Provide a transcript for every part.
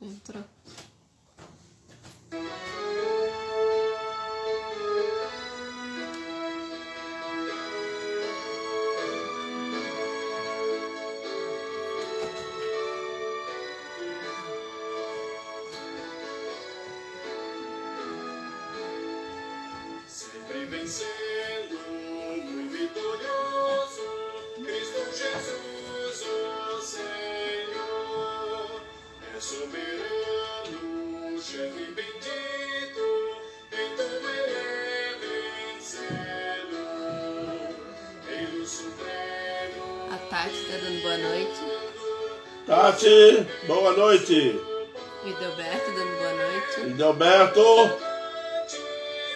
Entrou. Sempre vencendo, muito vitorioso, Cristo Jesus, o Senhor, é soberano, chefe bendito, então Ele é vencedor, Ele o supremo. A Tati tá dando boa noite. Tati, boa noite. O Idelberto dando boa noite. Idelberto.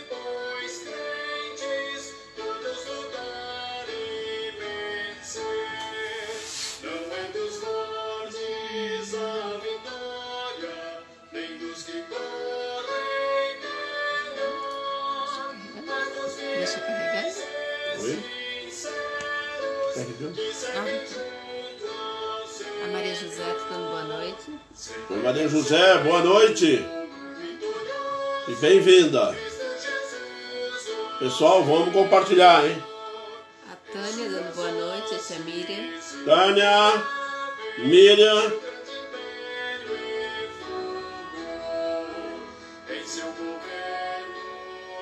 Pois crentes todos lutarem vencer. Não é dos fortes a vitória, nem dos que correm melhor, mas dos Deixa eu carregar. Oi? sinceros Carregando? que seguem junto ao Senhor. A Maria José tá dando boa noite. Oi, Maria José, boa noite. E bem-vinda. Pessoal, vamos compartilhar, hein? A Tânia dando boa noite. Essa é a Miriam. Tânia, Miriam, Em seu governo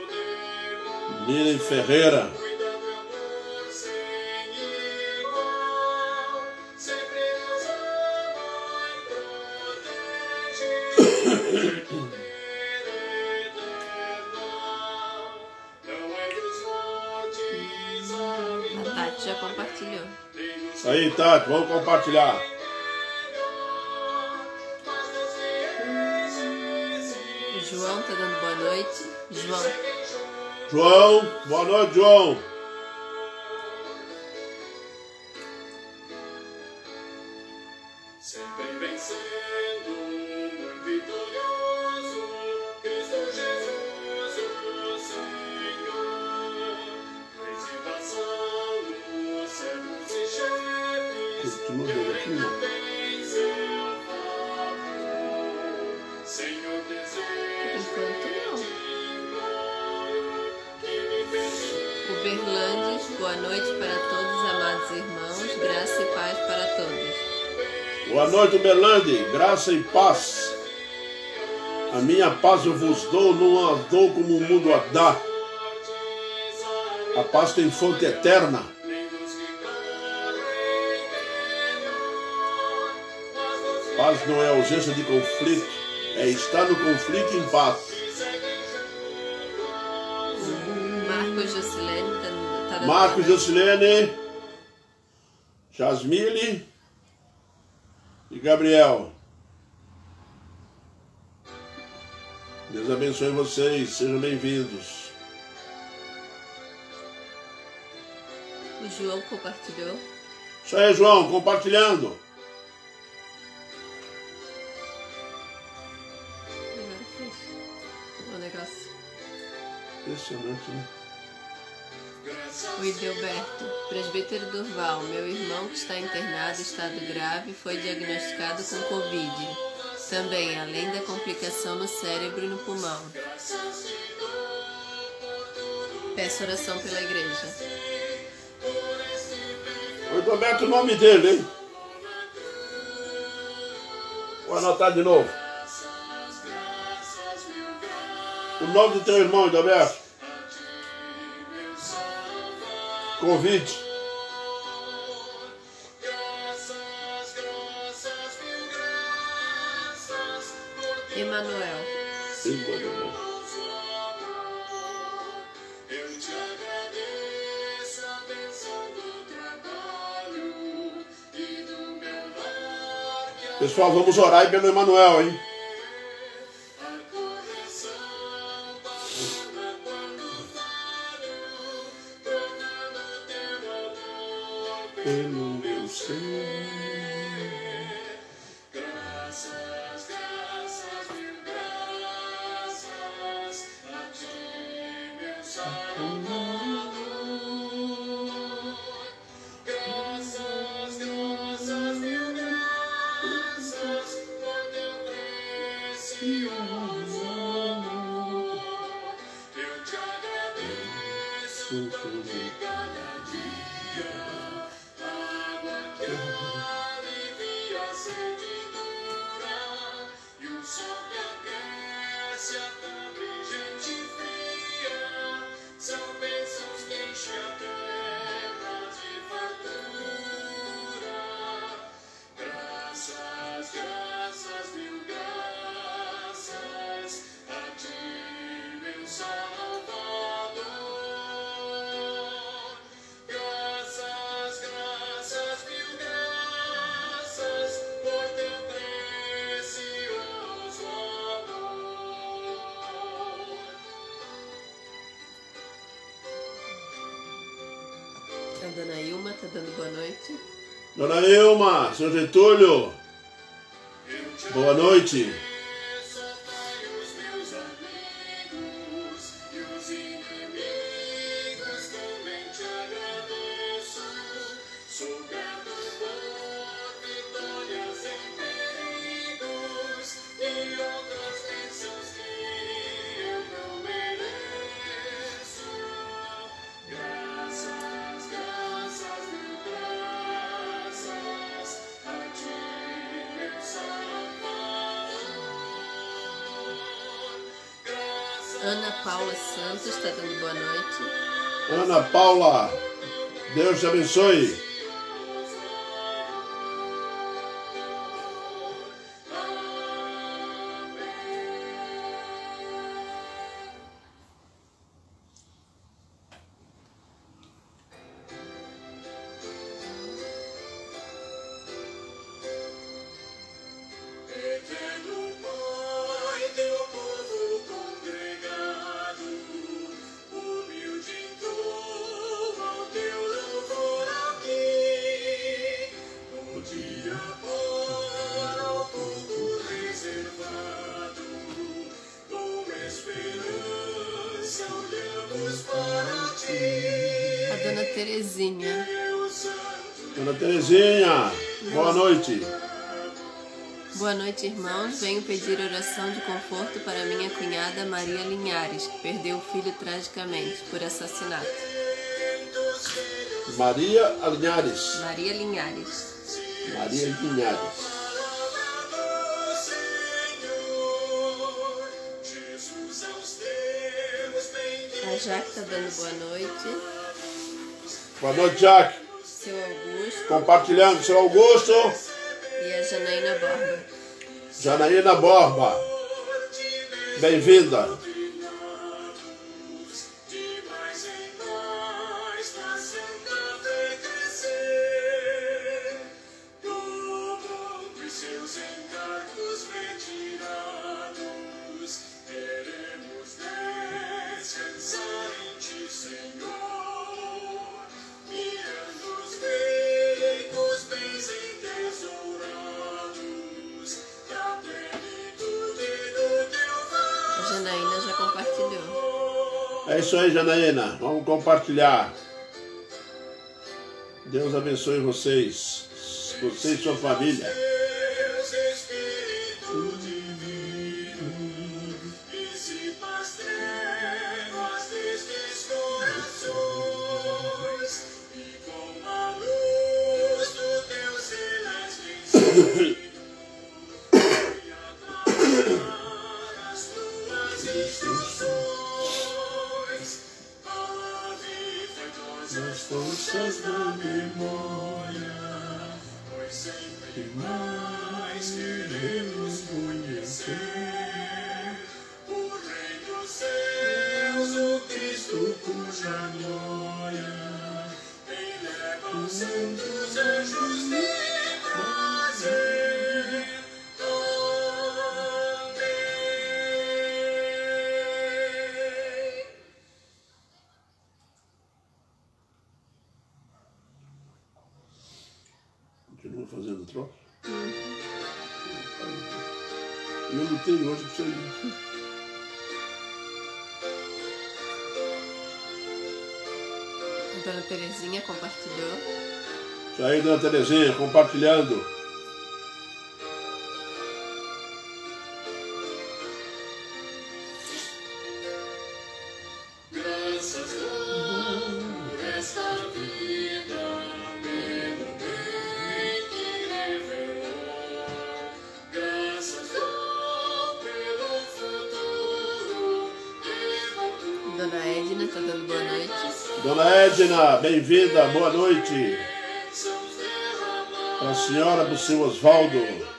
demônio, Miriam Ferreira. cuidado e amor sem igual, sempre nos ama e protege, poder eternal. Não é dos fortes a A Tati já compartilhou. nem dos Aí, Tati, vamos compartilhar. O João tá dando boa noite. João. João, boa noite, João. sempre vencendo, muito vitorioso, Cristo Jesus, o Senhor. Reis e vassalos, servos e chefes, Continua dando aqui, não? tem seu favor. Senhor, Enquanto desejo não. que me permita. O Berlandes, boa noite para todos, amados irmãos. Graça e paz para todos. Boa noite, Berlande. Graça e paz. A minha paz eu vos dou, não a dou como o mundo a dá. A paz tem fonte eterna. Paz não é ausência de conflito, é estar no conflito em paz. Marcos Jocilene tá dando Marcos, Jocilene, Jasmine e Gabriel. Deus abençoe vocês, sejam bem-vindos. O João compartilhou. Isso aí, João, compartilhando. Agora fez o negócio. Impressionante, né? O Idelberto, presbítero Durval, meu irmão que está internado em estado grave, foi diagnosticado com Covid. Também, além da complicação no cérebro e no pulmão. Peço oração pela igreja. Oi, Roberto, o nome dele, hein? Vou anotar de novo. O nome do teu irmão, Roberto. Convite. Emanuel. Eu te agradeço a bênção do trabalho e do meu lar que Pessoal, vamos orar aí pelo Emanuel, hein? a correção passa quando falho, tornando teu amor Pelo meu ser. graças, graças, mil graças a ti, meu Salvador. Graças, graças, mil graças por teu Eu te agradeço porque cada dia água que alivia a sede dura e o sol que aquece a pobre gente fria são bênçãos que enchem a terra de fartura. Graças, graças, mil graças a ti, meu Salvador. Graças, graças, mil graças por teu precioso amor. A dona Ilma tá dando boa noite. Dona Ilma, seu Getúlio, boa noite. Só Pai, os meus amigos e os inimigos também te agradeço. Sou grato por vitórias em perigos e outras bênçãos que eu não mereço. Graças, graças, mil graças a ti, meu Salvador. Ana Paula Santos tá dando boa noite. Ana Paula, Deus te abençoe. Eterno Pai, teu povo congregado, humilde entoa o teu louvor aqui. O dia para o fogo reservado, com esperança olhamos para ti. A dona Terezinha. Deus Santo, Dona Terezinha, boa noite. Boa noite, irmãos. Venho pedir oração de conforto para minha cunhada Maria Linhares, que perdeu o filho tragicamente por assassinato. Maria Linhares. Maria Linhares. Maria Linhares. Senhor, Jesus aos teus A Jaque tá dando boa noite. Boa noite, Jaque. Seu Augusto Compartilhando, seu Augusto. e a Janaína Borba. Janaína Borba, bem-vinda. de mais em mais pra santa fé crescer, do mundo e seus encargos retirados, queremos descansar em ti, Senhor, mirando os ricos bens entesourados, da plenitude do teu A Janaína já compartilhou. É isso aí, Janaína. Vamos compartilhar. Deus abençoe vocês. Você e sua família. Deus, Espírito divino, dissipa as trevas destes corações e com a luz do teu celeste ensino, e aclarar as tuas instruções, aviva as forças da memória, pois sempre mais queremos conhecer o Rei dos céus, o Cristo cuja glória eleva os santos anjos de prazer. Amém. Continua fazendo troço. E eu não tenho hoje pra sair. A dona Terezinha compartilhou. Isso aí, Dona Terezinha, compartilhando. está dando boa noite. Dona Edna, bem-vinda, boa noite. Para a senhora, para o seu Osvaldo.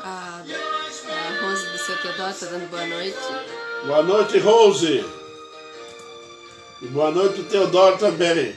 A Rose do seu Teodoro está dando boa noite. Boa noite, Rose. E boa noite, Teodoro também.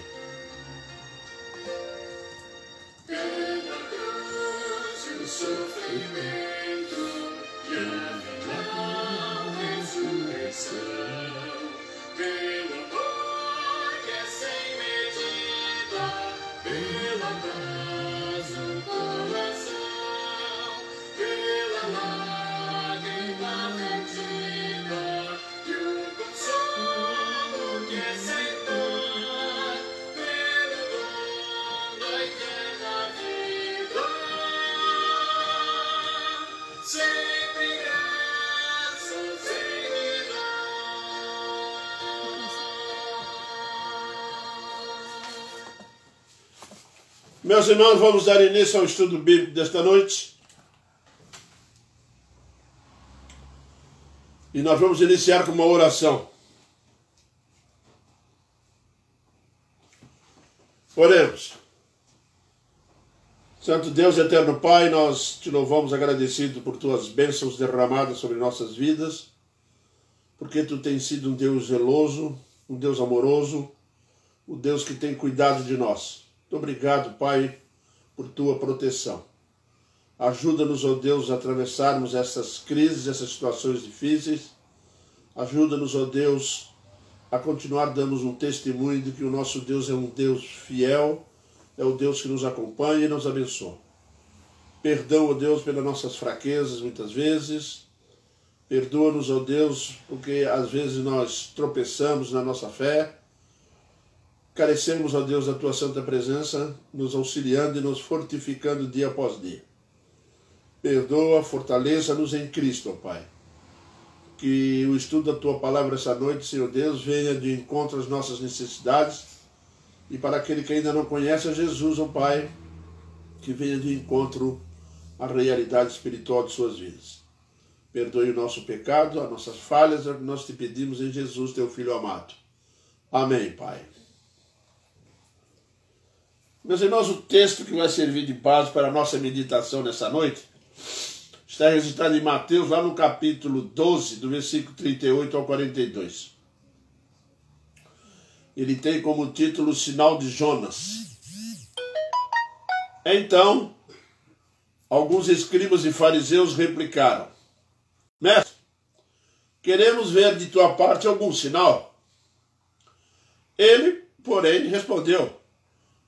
Meus irmãos, vamos dar início ao estudo bíblico desta noite. E nós vamos iniciar com uma oração. Oremos. Santo Deus, eterno Pai, nós te louvamos agradecido por tuas bênçãos derramadas sobre nossas vidas, porque tu tens sido um Deus zeloso, um Deus amoroso, o Deus que tem cuidado de nós. Muito obrigado, Pai, por tua proteção. Ajuda-nos, ó Deus, a atravessarmos essas crises, essas situações difíceis. Ajuda-nos, ó Deus, a continuar dando um testemunho de que o nosso Deus é um Deus fiel, é o Deus que nos acompanha e nos abençoa. Perdão, ó Deus, pelas nossas fraquezas, muitas vezes. Perdoa-nos, ó Deus, porque às vezes nós tropeçamos na nossa fé. Carecemos, ó Deus, da tua santa presença, nos auxiliando e nos fortificando dia após dia. Perdoa, fortaleça-nos em Cristo, ó Pai. Que o estudo da tua palavra essa noite, Senhor Deus, venha de encontro às nossas necessidades. E para aquele que ainda não conhece a Jesus, ó Pai, que venha de encontro à realidade espiritual de suas vidas. Perdoe o nosso pecado, as nossas falhas, é o que nós te pedimos em Jesus, teu Filho amado. Amém, Pai. Meus irmãos, o texto que vai servir de base para a nossa meditação nessa noite está registrado em Mateus, lá no capítulo 12, do versículo 38 ao 42. Ele tem como título o sinal de Jonas. Então, alguns escribas e fariseus replicaram: Mestre, queremos ver de tua parte algum sinal. Ele, porém, respondeu: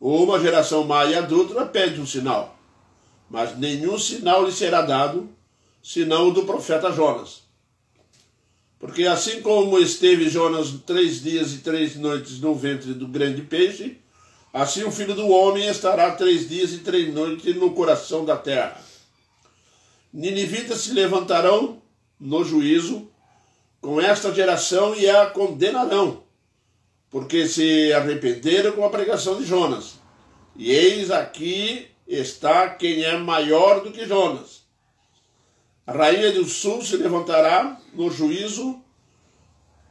uma geração má e adúltera pede um sinal, mas nenhum sinal lhe será dado, senão o do profeta Jonas. Porque assim como esteve Jonas 3 dias e 3 noites no ventre do grande peixe, assim o Filho do Homem estará 3 dias e 3 noites no coração da terra. Ninivitas se levantarão no juízo com esta geração e a condenarão, porque se arrependeram com a pregação de Jonas. E eis aqui está quem é maior do que Jonas. A rainha do sul se levantará no juízo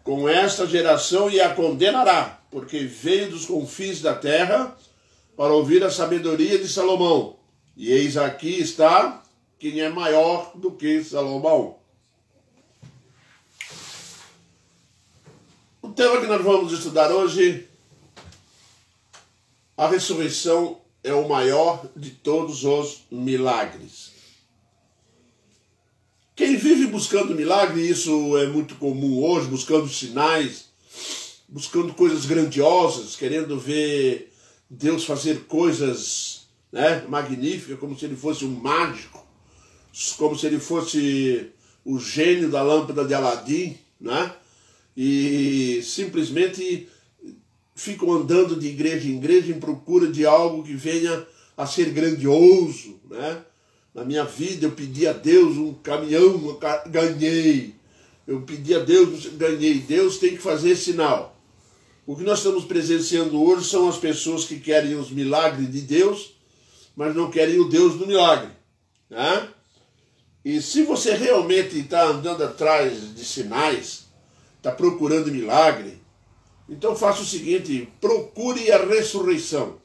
com esta geração e a condenará, porque veio dos confins da terra para ouvir a sabedoria de Salomão. E eis aqui está quem é maior do que Salomão. O tema que nós vamos estudar hoje: a ressurreição é o maior de todos os milagres. Quem vive buscando milagre, isso é muito comum hoje, buscando sinais, buscando coisas grandiosas, querendo ver Deus fazer coisas, né, magníficas, como se ele fosse um mágico, como se ele fosse o gênio da lâmpada de Aladim, né? E simplesmente ficam andando de igreja em igreja em procura de algo que venha a ser grandioso, né? Na minha vida eu pedi a Deus um caminhão, ganhei. Eu pedi a Deus, ganhei. Deus tem que fazer sinal. O que nós estamos presenciando hoje são as pessoas que querem os milagres de Deus, mas não querem o Deus do milagre, né? E se você realmente está andando atrás de sinais, está procurando milagre, então faça o seguinte, procure a ressurreição.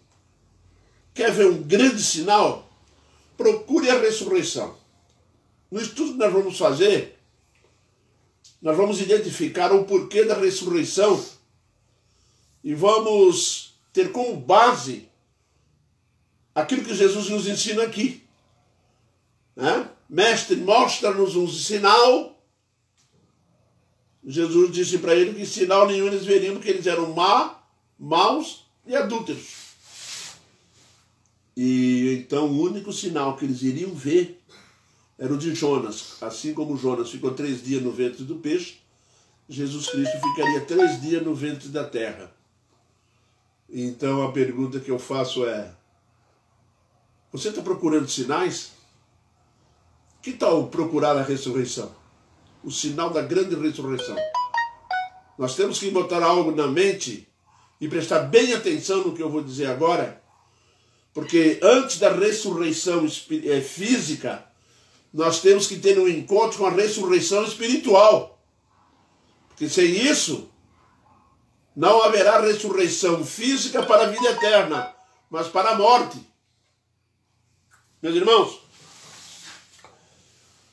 Quer ver um grande sinal? Procure a ressurreição. No estudo que nós vamos fazer, nós vamos identificar o porquê da ressurreição e vamos ter como base aquilo que Jesus nos ensina aqui, né? Mestre, mostra-nos um sinal. Jesus disse para ele que sinal nenhum eles veriam, porque eles eram maus e adúlteros. E então o único sinal que eles iriam ver era o de Jonas. Assim como Jonas ficou 3 dias no ventre do peixe, Jesus Cristo ficaria 3 dias no ventre da terra. Então a pergunta que eu faço é, você está procurando sinais? Que tal procurar a ressurreição? O sinal da grande ressurreição. Nós temos que botar algo na mente e prestar bem atenção no que eu vou dizer agora, porque antes da ressurreição física, nós temos que ter um encontro com a ressurreição espiritual. Porque sem isso, não haverá ressurreição física para a vida eterna, mas para a morte. Meus irmãos,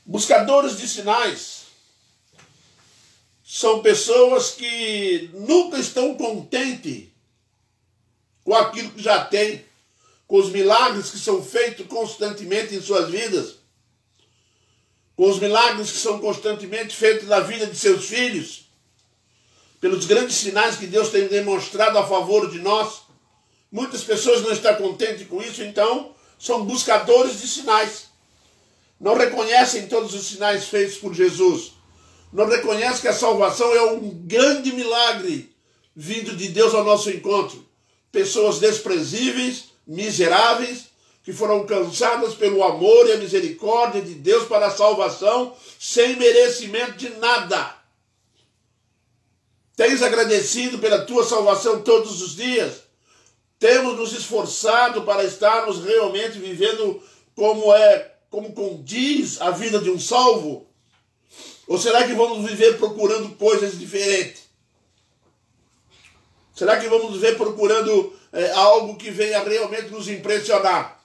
buscadores de sinais são pessoas que nunca estão contentes com aquilo que já têm, com os milagres que são feitos constantemente em suas vidas, com os milagres que são constantemente feitos na vida de seus filhos, pelos grandes sinais que Deus tem demonstrado a favor de nós. Muitas pessoas não estão contentes com isso, então são buscadores de sinais. Não reconhecem todos os sinais feitos por Jesus. Não reconhecem que a salvação é um grande milagre vindo de Deus ao nosso encontro. Pessoas desprezíveis, miseráveis, que foram alcançadas pelo amor e a misericórdia de Deus para a salvação, sem merecimento de nada. Tens agradecido pela tua salvação todos os dias? Temos nos esforçado para estarmos realmente vivendo como condiz a vida de um salvo? Ou será que vamos viver procurando coisas diferentes? Será que vamos viver procurando algo que venha realmente nos impressionar?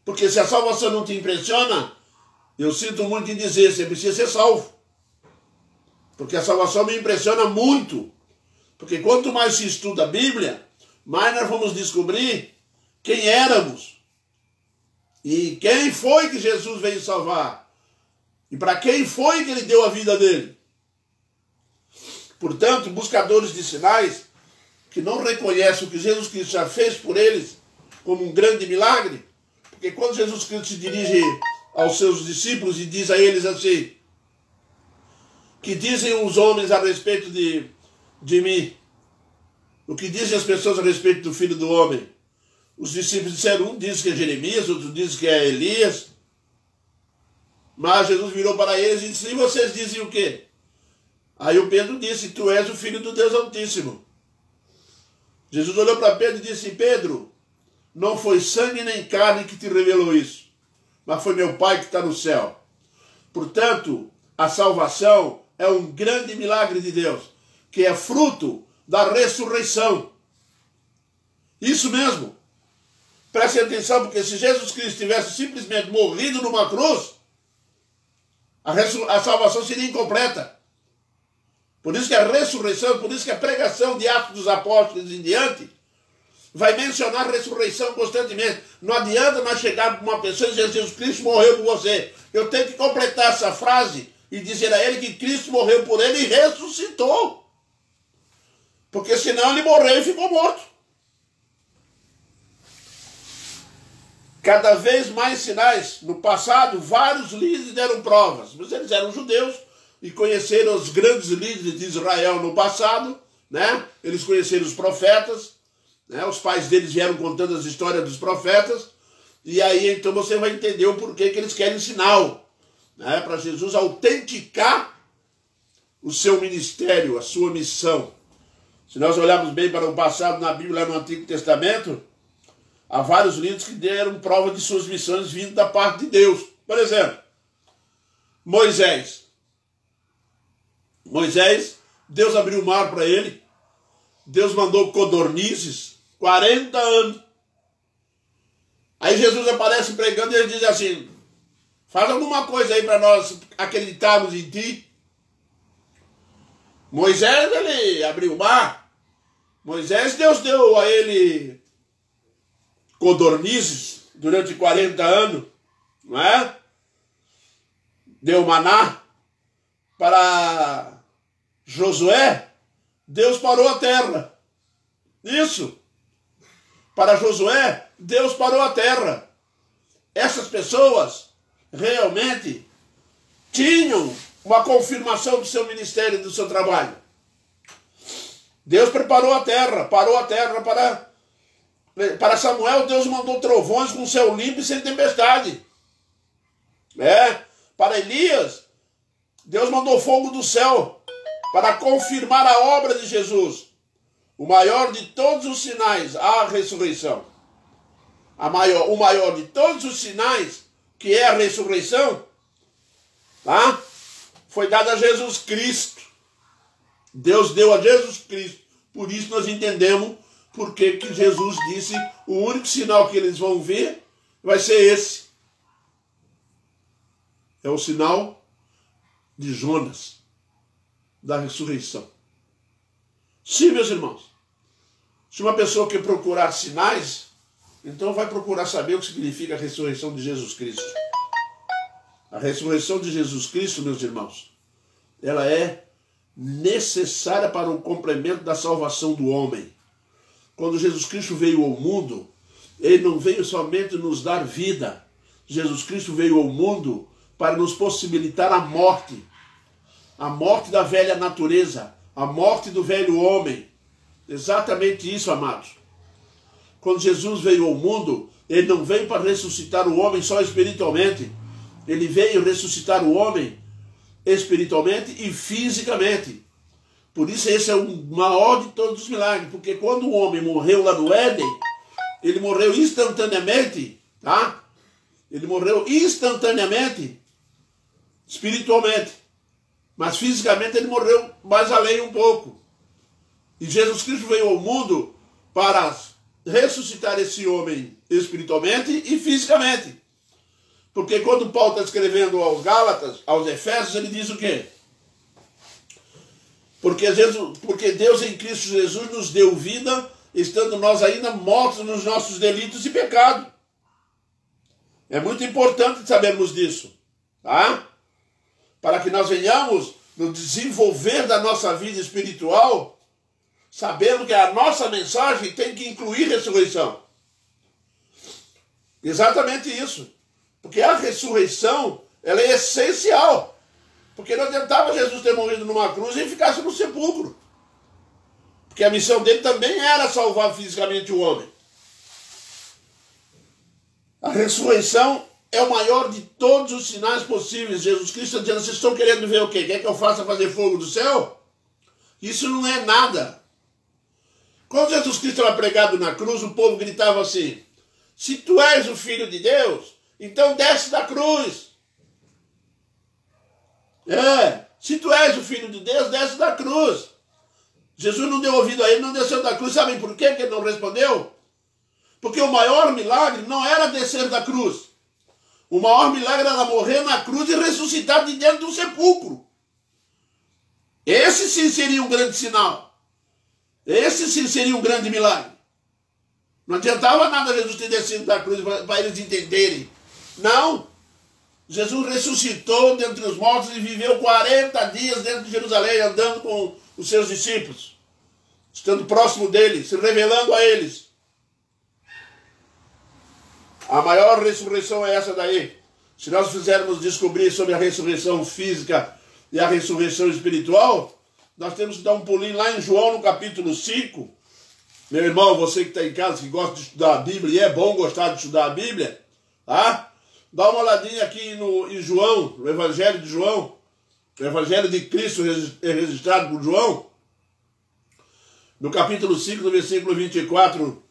Porque se a salvação não te impressiona, eu sinto muito em dizer, você precisa ser salvo. Porque a salvação me impressiona muito. Porque quanto mais se estuda a Bíblia, mais nós vamos descobrir quem éramos. E quem foi que Jesus veio salvar? E para quem foi que ele deu a vida dele? Portanto, buscadores de sinais que não reconhecem o que Jesus Cristo já fez por eles como um grande milagre, porque quando Jesus Cristo se dirige aos seus discípulos e diz a eles assim, que dizem os homens a respeito de mim? O que dizem as pessoas a respeito do Filho do Homem? Os discípulos disseram, um diz que é Jeremias, outro diz que é Elias. Mas Jesus virou para eles e disse, e vocês dizem o quê? Aí o Pedro disse, tu és o Filho do Deus Altíssimo. Jesus olhou para Pedro e disse, Pedro, não foi sangue nem carne que te revelou isso, mas foi meu Pai que está no céu. Portanto, a salvação é um grande milagre de Deus, que é fruto da ressurreição. Isso mesmo. Preste atenção, porque se Jesus Cristo tivesse simplesmente morrido numa cruz, a salvação seria incompleta. Por isso que a ressurreição, por isso que a pregação de Atos dos Apóstolos em diante, vai mencionar a ressurreição constantemente. Não adianta nós chegar para uma pessoa e dizer Jesus Cristo morreu por você. Eu tenho que completar essa frase e dizer a ele que Cristo morreu por ele e ressuscitou. Porque senão ele morreu e ficou morto. Cada vez mais sinais. No passado, vários líderes deram provas. Mas eles eram judeus e conheceram os grandes líderes de Israel no passado, né? Eles conheceram os profetas, né? Os pais deles vieram contando as histórias dos profetas. E aí, então, você vai entender o porquê que eles querem sinal, né? Para Jesus autenticar o seu ministério, a sua missão. Se nós olharmos bem para o passado na Bíblia, no Antigo Testamento, há vários líderes que deram prova de suas missões vindo da parte de Deus. Por exemplo, Moisés. Deus abriu o mar para ele. Deus mandou codornizes, 40 anos. Aí Jesus aparece pregando e ele diz assim, faz alguma coisa aí para nós acreditarmos em ti. Moisés, ele abriu o mar. Moisés, Deus deu a ele codornizes durante 40 anos, não é? Deu maná. Para Josué, Deus parou a terra. Isso. Para Josué, Deus parou a terra. Essas pessoas realmente tinham uma confirmação do seu ministério, do seu trabalho. Deus preparou a terra, parou a terra para Samuel. Deus mandou trovões com céu limpo e sem tempestade. Para Elias, Deus mandou fogo do céu para confirmar a obra de Jesus. O maior de todos os sinais, a ressurreição. O maior de todos os sinais, que é a ressurreição, tá? Foi dado a Jesus Cristo. Deus deu a Jesus Cristo. Por isso nós entendemos porque que Jesus disse, o único sinal que eles vão ver vai ser esse. É o sinal de Jonas, da ressurreição. Sim, meus irmãos. Se uma pessoa quer procurar sinais, então vai procurar saber o que significa a ressurreição de Jesus Cristo. A ressurreição de Jesus Cristo, meus irmãos, ela é necessária para o complemento da salvação do homem. Quando Jesus Cristo veio ao mundo, ele não veio somente nos dar vida. Jesus Cristo veio ao mundo para nos possibilitar a morte da velha natureza, a morte do velho homem. Exatamente isso, amados. Quando Jesus veio ao mundo, ele não veio para ressuscitar o homem só espiritualmente. Ele veio ressuscitar o homem espiritualmente e fisicamente. Por isso esse é o maior de todos os milagres, porque quando o homem morreu lá no Éden, ele morreu instantaneamente, tá? Ele morreu instantaneamente, espiritualmente. Mas fisicamente ele morreu mais além um pouco. E Jesus Cristo veio ao mundo para ressuscitar esse homem espiritualmente e fisicamente. Porque quando Paulo está escrevendo aos Gálatas, aos Efésios, ele diz o quê? Porque Deus em Cristo Jesus nos deu vida, estando nós ainda mortos nos nossos delitos e pecados. É muito importante sabermos disso, tá? Para que nós venhamos no desenvolver da nossa vida espiritual, sabendo que a nossa mensagem tem que incluir ressurreição. Exatamente isso. Porque a ressurreição, ela é essencial. Porque não adiantava Jesus ter morrido numa cruz e ficasse no sepulcro. Porque a missão dele também era salvar fisicamente o homem. A ressurreição é o maior de todos os sinais possíveis. Jesus Cristo está dizendo, vocês estão querendo ver o quê? Quer que eu faça fazer fogo do céu? Isso não é nada. Quando Jesus Cristo era pregado na cruz, o povo gritava assim, se tu és o Filho de Deus, então desce da cruz. Se tu és o Filho de Deus, desce da cruz. Jesus não deu ouvido a ele, não desceu da cruz. Sabem por quê que ele não respondeu? Porque o maior milagre não era descer da cruz. O maior milagre era morrer na cruz e ressuscitar de dentro do sepulcro. Esse sim seria um grande sinal. Esse sim seria um grande milagre. Não adiantava nada Jesus ter descido da cruz para eles entenderem. Não. Jesus ressuscitou dentre os mortos e viveu 40 dias dentro de Jerusalém, andando com os seus discípulos, estando próximo deles, se revelando a eles. A maior ressurreição é essa daí. Se nós fizermos descobrir sobre a ressurreição física e a ressurreição espiritual, nós temos que dar um pulinho lá em João, no capítulo 5. Meu irmão, você que está em casa, que gosta de estudar a Bíblia, e é bom gostar de estudar a Bíblia, tá? Dá uma olhadinha aqui em João, no Evangelho de João. O Evangelho de Cristo é registrado por João. No capítulo 5, no versículo 24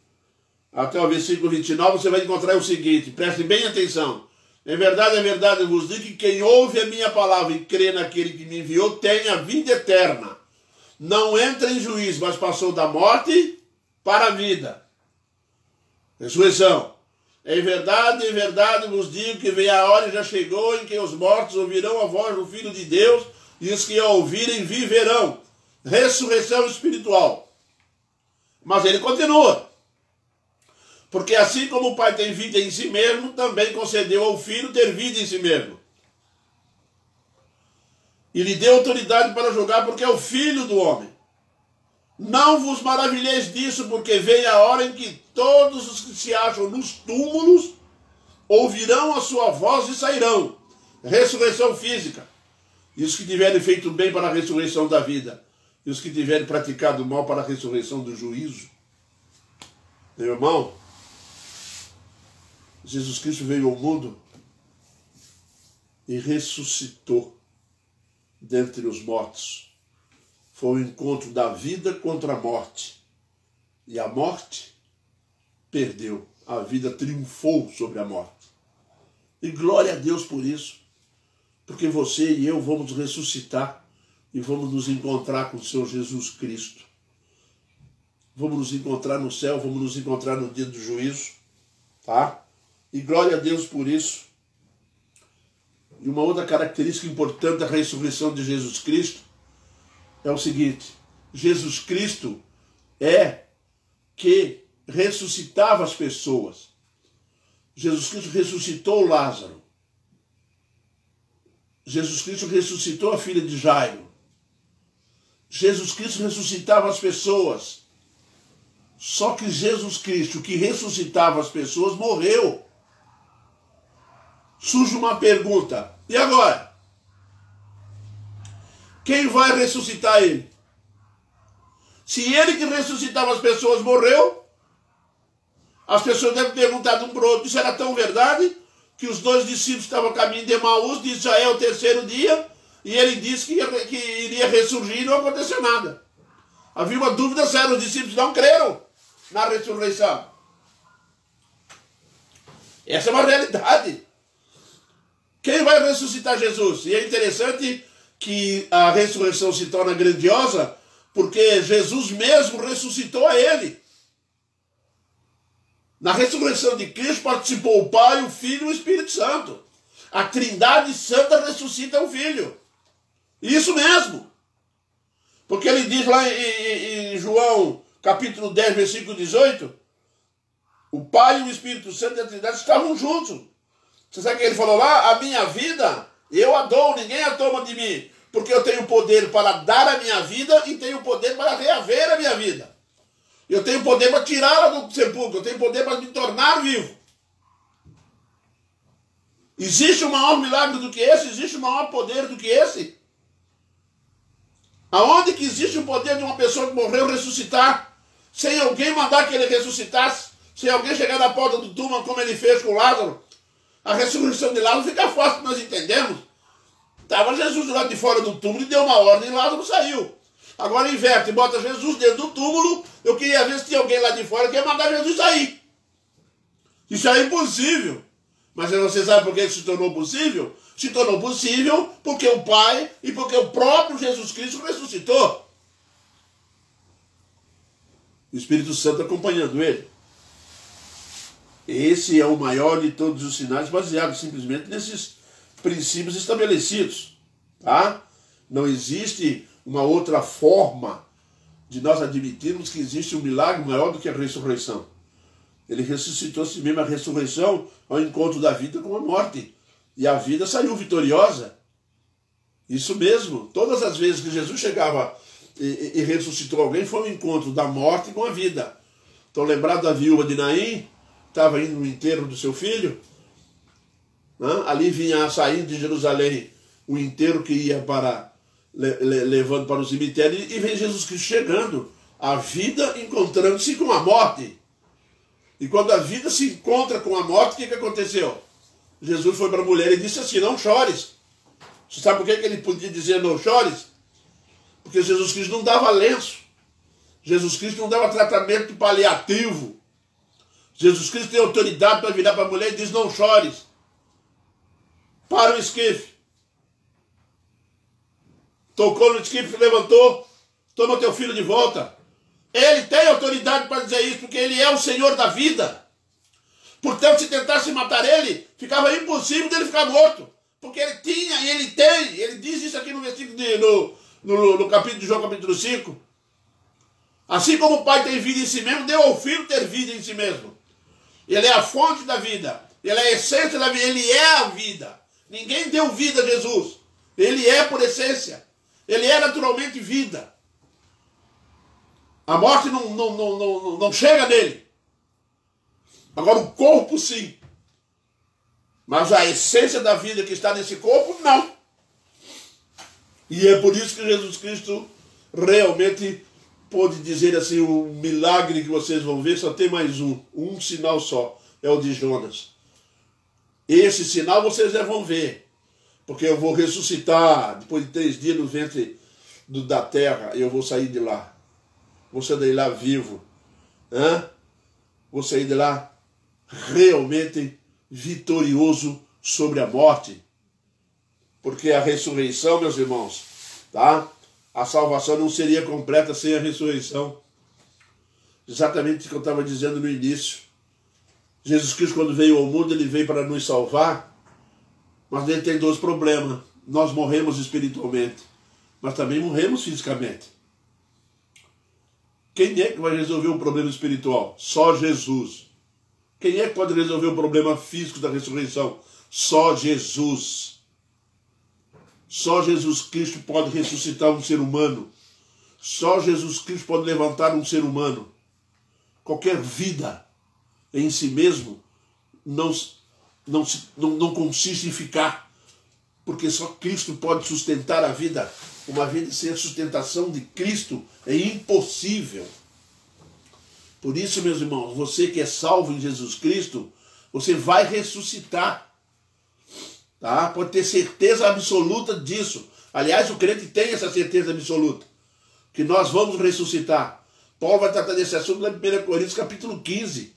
até o versículo 29, você vai encontrar o seguinte, prestem bem atenção. Em verdade, eu vos digo que quem ouve a minha palavra e crê naquele que me enviou tem a vida eterna. Não entra em juízo, mas passou da morte para a vida. Ressurreição. Em verdade, vos digo que vem a hora e já chegou em que os mortos ouvirão a voz do Filho de Deus e os que a ouvirem viverão. Ressurreição espiritual. Mas ele continua. Porque assim como o Pai tem vida em si mesmo, também concedeu ao Filho ter vida em si mesmo. E lhe deu autoridade para julgar, porque é o Filho do homem. Não vos maravilheis disso, porque vem a hora em que todos os que se acham nos túmulos ouvirão a sua voz e sairão. Ressurreição física. E os que tiverem feito bem para a ressurreição da vida. E os que tiverem praticado mal para a ressurreição do juízo. Meu irmão, Jesus Cristo veio ao mundo e ressuscitou dentre os mortos. Foi o encontro da vida contra a morte. E a morte perdeu. A vida triunfou sobre a morte. E glória a Deus por isso. Porque você e eu vamos ressuscitar e vamos nos encontrar com o Senhor Jesus Cristo. Vamos nos encontrar no céu, vamos nos encontrar no dia do juízo. Tá? E glória a Deus por isso. E uma outra característica importante da ressurreição de Jesus Cristo é o seguinte: Jesus Cristo é que ressuscitava as pessoas. Jesus Cristo ressuscitou Lázaro. Jesus Cristo ressuscitou a filha de Jairo. Jesus Cristo ressuscitava as pessoas. Só que Jesus Cristo, que ressuscitava as pessoas, morreu. Surge uma pergunta: e agora? Quem vai ressuscitar ele? Se ele que ressuscitava as pessoas morreu, as pessoas devem perguntar de um para o outro: isso era tão verdade que os dois discípulos estavam a caminho de Emaús, disse: já é o terceiro dia, e ele disse que iria ressurgir e não aconteceu nada. Havia uma dúvida séria, os discípulos não creram na ressurreição. Essa é uma realidade. Quem vai ressuscitar Jesus? E é interessante que a ressurreição se torna grandiosa, porque Jesus mesmo ressuscitou a ele. Na ressurreição de Cristo participou o Pai, o Filho e o Espírito Santo. A Trindade Santa ressuscita o Filho. Isso mesmo. Porque ele diz lá em João, capítulo 10, versículo 18, o Pai e o Espírito Santo e a Trindade estavam juntos. Você sabe o que ele falou lá? A minha vida eu a dou, ninguém a toma de mim. Porque eu tenho poder para dar a minha vida e tenho poder para reaver a minha vida. Eu tenho poder para tirá-la do sepulcro. Eu tenho poder para me tornar vivo. Existe um maior milagre do que esse? Existe um maior poder do que esse? Aonde que existe o poder de uma pessoa que morreu ressuscitar? Sem alguém mandar que ele ressuscitasse? Sem alguém chegar na porta do túmulo como ele fez com Lázaro? A ressurreição de Lázaro fica fácil, nós entendemos. Estava Jesus do lado de fora do túmulo e deu uma ordem e Lázaro saiu. Agora inverte, bota Jesus dentro do túmulo. Eu queria ver se tinha alguém lá de fora que ia mandar Jesus sair. Isso é impossível. Mas você sabe por que isso se tornou possível? Se tornou possível porque o Pai e porque o próprio Jesus Cristo ressuscitou. O Espírito Santo acompanhando ele. Esse é o maior de todos os sinais, baseado simplesmente nesses princípios estabelecidos. Tá? Não existe uma outra forma de nós admitirmos que existe um milagre maior do que a ressurreição. Ele ressuscitou a si mesmo, a ressurreição ao encontro da vida com a morte. E a vida saiu vitoriosa. Isso mesmo. Todas as vezes que Jesus chegava e ressuscitou alguém, foi um encontro da morte com a vida. Então, lembrado da viúva de Naim, estava indo no enterro do seu filho. Né? Ali vinha saindo de Jerusalém o enterro que ia levando para o cemitério, e vem Jesus Cristo chegando. A vida encontrando-se com a morte. E quando a vida se encontra com a morte, o que aconteceu? Jesus foi para a mulher e disse assim: não chores. Você sabe por que ele podia dizer não chores? Porque Jesus Cristo não dava lenço. Jesus Cristo não dava tratamento paliativo. Jesus Cristo tem autoridade para virar para a mulher e diz: não chores. Para o esquife. Tocou no esquife, levantou. Toma teu filho de volta. Ele tem autoridade para dizer isso, porque ele é o Senhor da vida. Portanto, se tentasse matar ele, ficava impossível dele ficar morto. Porque ele tinha e ele tem. Ele diz isso aqui no versículo no capítulo de João, capítulo 5. Assim como o Pai tem vida em si mesmo, deu ao Filho ter vida em si mesmo. Ele é a fonte da vida. Ele é a essência da vida. Ele é a vida. Ninguém deu vida a Jesus. Ele é por essência. Ele é naturalmente vida. A morte não chega nele. Agora o corpo sim. Mas a essência da vida que está nesse corpo, não. E é por isso que Jesus Cristo realmente pôde dizer assim: o milagre que vocês vão ver só tem mais um sinal só. É o de Jonas. Esse sinal vocês já vão ver. Porque eu vou ressuscitar depois de 3 dias no ventre da terra. E eu vou sair de lá. Vou sair de lá vivo. Vou sair de lá realmente vitorioso sobre a morte. Porque a ressurreição, meus irmãos, tá? A salvação não seria completa sem a ressurreição. Exatamente o que eu estava dizendo no início. Jesus Cristo, quando veio ao mundo, ele veio para nos salvar, mas ele tem 2 problemas. Nós morremos espiritualmente, mas também morremos fisicamente. Quem é que vai resolver o problema espiritual? Só Jesus. Quem é que pode resolver o problema físico da ressurreição? Só Jesus. Só Jesus Cristo pode ressuscitar um ser humano. Só Jesus Cristo pode levantar um ser humano. Qualquer vida em si mesmo não consiste em ficar. Porque só Cristo pode sustentar a vida. Uma vida sem a sustentação de Cristo é impossível. Por isso, meus irmãos, você que é salvo em Jesus Cristo, você vai ressuscitar. Tá? Pode ter certeza absoluta disso. Aliás, o crente tem essa certeza absoluta. Que nós vamos ressuscitar. Paulo vai tratar desse assunto lá em 1 Coríntios capítulo 15.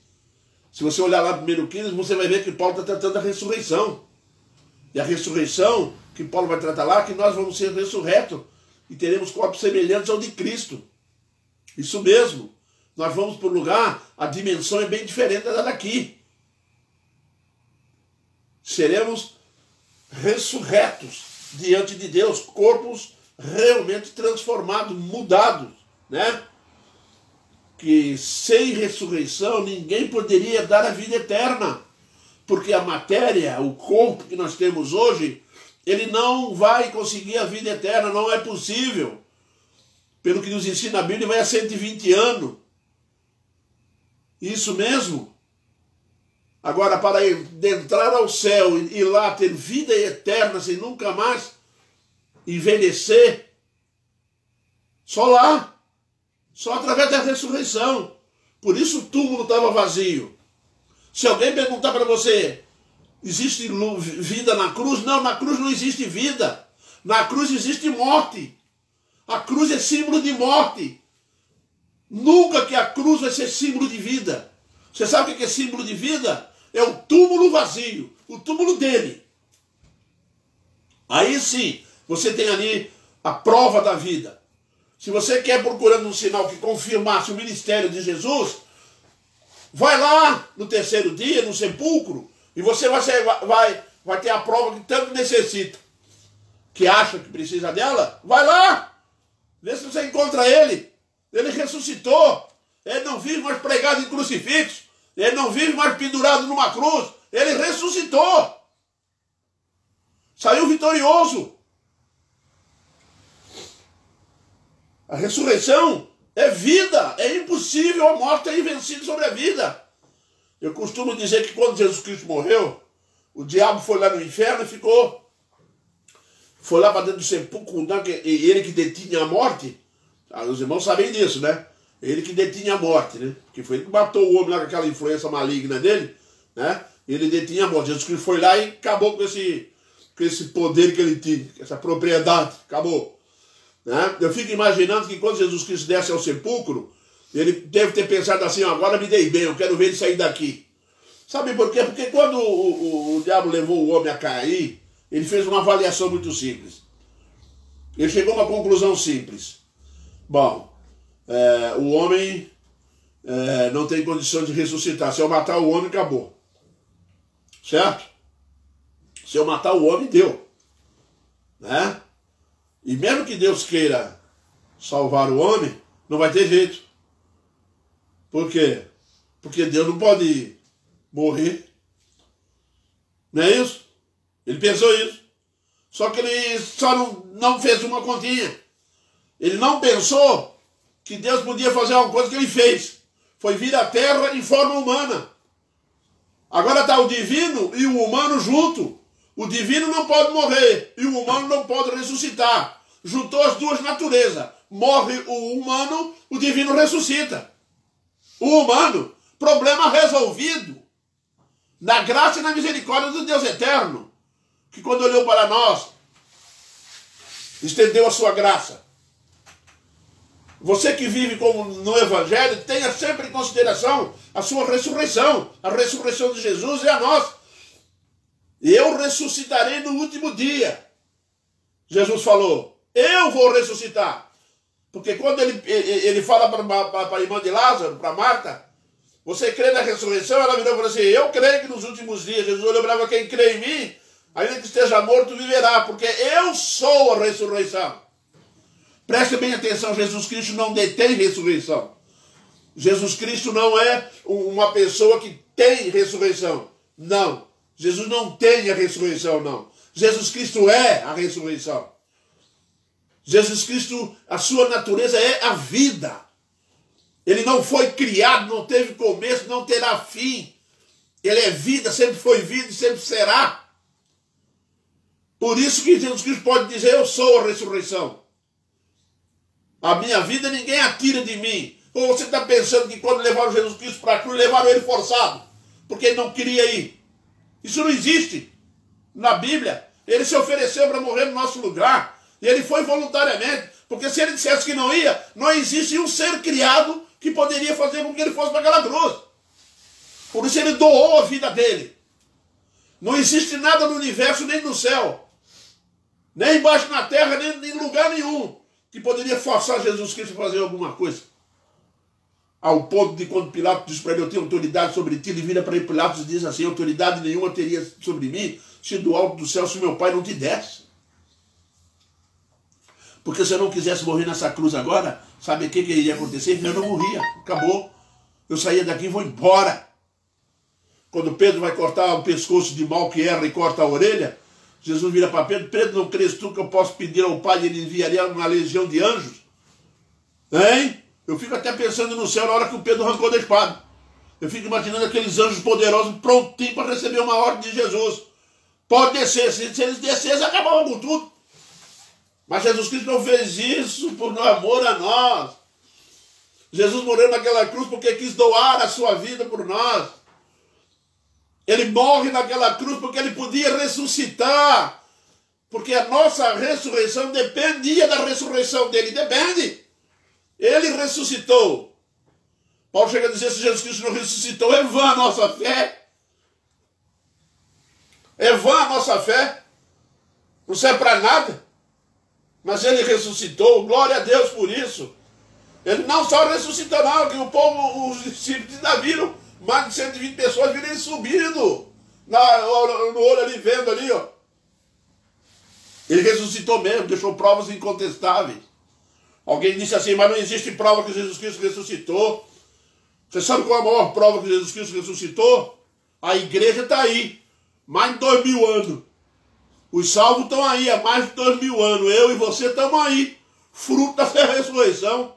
Se você olhar lá no 1 15, você vai ver que Paulo está tratando da ressurreição. E a ressurreição que Paulo vai tratar lá, que nós vamos ser ressurretos e teremos corpos semelhantes ao de Cristo. Isso mesmo. Nós vamos para um lugar, a dimensão é bem diferente da daqui. Seremos ressurretos diante de Deus, corpos realmente transformados, mudados, né? Que sem ressurreição ninguém poderia dar a vida eterna, porque a matéria, o corpo que nós temos hoje, ele não vai conseguir a vida eterna, não é possível. Pelo que nos ensina a Bíblia, vai a 120 anos. Isso mesmo. Agora, para entrar ao céu e lá ter vida eterna sem nunca mais envelhecer, só lá, só através da ressurreição. Por isso o túmulo estava vazio. Se alguém perguntar para você, existe vida na cruz? Não, na cruz não existe vida. Na cruz existe morte. A cruz é símbolo de morte. Nunca que a cruz vai ser símbolo de vida. Você sabe o que é símbolo de vida? É o túmulo vazio, o túmulo dele. Aí sim, você tem ali a prova da vida. Se você quer procurando um sinal que confirmasse o ministério de Jesus, vai lá no 3º dia, no sepulcro, e você vai ter a prova que tanto necessita. Que acha que precisa dela, vai lá, vê se você encontra ele. Ele ressuscitou, ele não vive mais pregado em crucifixo, Ele não vive mais pendurado numa cruz. Ele ressuscitou. Saiu vitorioso. A ressurreição é vida. É impossível a morte ter vencido sobre a vida. Eu costumo dizer que quando Jesus Cristo morreu, o diabo foi lá no inferno e ficou. Foi lá para dentro do sepulcro, ele que detinha a morte. Os irmãos sabem disso, né? Ele que detinha a morte, né? Porque foi ele que matou o homem lá com aquela influência maligna dele, né? Ele detinha a morte. Jesus Cristo foi lá e acabou com esse poder que ele tinha, essa propriedade. Acabou. Né? Eu fico imaginando que quando Jesus Cristo desce ao sepulcro, ele deve ter pensado assim, agora me dei bem, eu quero ver ele sair daqui. Sabe por quê? Porque quando o diabo levou o homem a cair, ele fez uma avaliação muito simples. Ele chegou a uma conclusão simples. Bom, o homem não tem condição de ressuscitar. Se eu matar o homem, acabou. Certo? Se eu matar o homem, deu. Né? E mesmo que Deus queira salvar o homem, não vai ter jeito. Por quê? Porque Deus não pode morrer. Não é isso? Ele pensou isso. Só que ele só não fez uma continha. Ele não pensou que Deus podia fazer uma coisa que ele fez. Foi vir à terra em forma humana. Agora está o divino e o humano junto. O divino não pode morrer e o humano não pode ressuscitar. Juntou as duas naturezas. Morre o humano, o divino ressuscita. O humano, problema resolvido. Na graça e na misericórdia do Deus eterno, que quando olhou para nós, estendeu a sua graça. Você que vive como no Evangelho, tenha sempre em consideração a sua ressurreição. A ressurreição de Jesus é a nossa. Eu ressuscitarei no último dia. Jesus falou, eu vou ressuscitar. Porque quando ele fala para a irmã de Lázaro, para Marta, você crê na ressurreição? Ela virou e falou assim, eu creio que nos últimos dias, Jesus olhou para ela, quem crê em mim, ainda que esteja morto, viverá, porque eu sou a ressurreição. Preste bem atenção, Jesus Cristo não detém ressurreição. Jesus Cristo não é uma pessoa que tem ressurreição. Não. Jesus não tem a ressurreição, não. Jesus Cristo é a ressurreição. Jesus Cristo, a sua natureza é a vida. Ele não foi criado, não teve começo, não terá fim. Ele é vida, sempre foi vida e sempre será. Por isso que Jesus Cristo pode dizer, eu sou a ressurreição. A minha vida ninguém atira de mim. Ou você está pensando que quando levaram Jesus Cristo para a cruz, levaram ele forçado, porque ele não queria ir. Isso não existe na Bíblia. Ele se ofereceu para morrer no nosso lugar. E ele foi voluntariamente. Porque se ele dissesse que não ia, não existe um ser criado que poderia fazer com que ele fosse para aquela cruz. Por isso ele doou a vida dele. Não existe nada no universo, nem no céu, nem embaixo na terra, nem em lugar nenhum, que poderia forçar Jesus Cristo a fazer alguma coisa. Ao ponto de quando Pilatos diz para ele, eu tenho autoridade sobre ti, ele vira para ele, Pilatos e diz assim, autoridade nenhuma teria sobre mim, se do alto do céu, se meu pai não te desse. Porque se eu não quisesse morrer nessa cruz agora, sabe o que iria acontecer? Eu não morria, acabou. Eu saía daqui e vou embora. Quando Pedro vai cortar o pescoço de mal que erra e corta a orelha, Jesus vira para Pedro, Pedro, não crês tu que eu posso pedir ao Pai e ele enviaria uma legião de anjos? Hein? Eu fico até pensando no céu na hora que o Pedro arrancou da espada. Eu fico imaginando aqueles anjos poderosos prontinhos para receber uma ordem de Jesus. Pode descer, se eles descessem, acabava com tudo. Mas Jesus Cristo não fez isso por amor a nós. Jesus morreu naquela cruz porque quis doar a sua vida por nós. Ele morre naquela cruz porque ele podia ressuscitar. Porque a nossa ressurreição dependia da ressurreição dele. Depende. Ele ressuscitou. Paulo chega a dizer, se Jesus Cristo não ressuscitou, é vã a nossa fé. É vã a nossa fé. Não serve para nada. Mas ele ressuscitou. Glória a Deus por isso. Ele não só ressuscitou, não. Que o povo, os discípulos ainda viram mais de 120 pessoas virem subindo no olho ali, vendo ali, ó. Ele ressuscitou mesmo, deixou provas incontestáveis. Alguém disse assim, mas não existe prova que Jesus Cristo ressuscitou. Você sabe qual é a maior prova que Jesus Cristo ressuscitou? A igreja está aí, mais de 2000 anos. Os salvos estão aí há mais de 2000 anos. Eu e você estamos aí, fruto da ressurreição,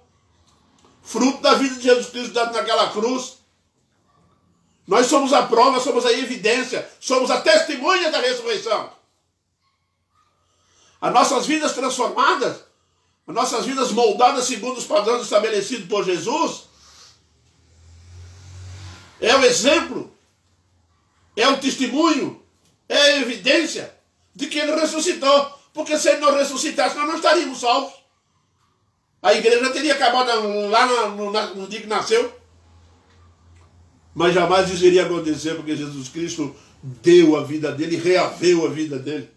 fruto da vida de Jesus Cristo dado naquela cruz. Nós somos a prova, somos a evidência, somos a testemunha da ressurreição. As nossas vidas transformadas, as nossas vidas moldadas segundo os padrões estabelecidos por Jesus, é o exemplo, é o testemunho, é a evidência de que ele ressuscitou. Porque se ele não ressuscitasse, nós não estaríamos salvos. A igreja teria acabado lá no dia que nasceu. Mas jamais isso iria acontecer, porque Jesus Cristo deu a vida dele, reaveu a vida dele.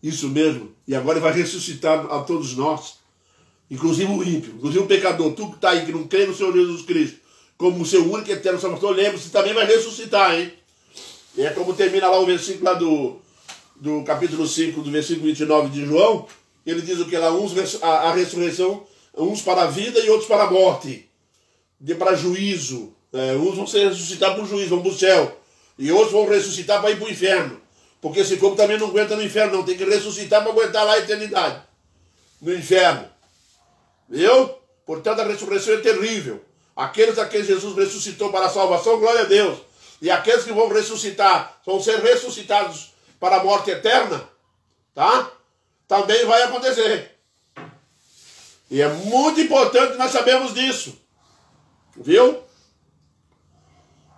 Isso mesmo. E agora ele vai ressuscitar a todos nós. Inclusive o ímpio, inclusive o pecador. Tu que está aí, que não crê no Senhor Jesus Cristo, como o seu único e eterno Salvador, lembre-se, também vai ressuscitar, hein? E é como termina lá o versículo lá do capítulo 5, do versículo 29 de João. Ele diz o que lá? A ressurreição, uns para a vida e outros para a morte. Para juízo. Uns vão ser ressuscitados para o juízo, vão para o céu. E outros vão ressuscitar para ir para o inferno. Porque esse corpo também não aguenta no inferno, não. Tem que ressuscitar para aguentar lá a eternidade. No inferno. Viu? Portanto, a ressurreição é terrível. Aqueles a quem Jesus ressuscitou para a salvação, glória a Deus. E aqueles que vão ressuscitar, vão ser ressuscitados para a morte eterna, tá? Também vai acontecer. E é muito importante nós sabermos disso. Viu?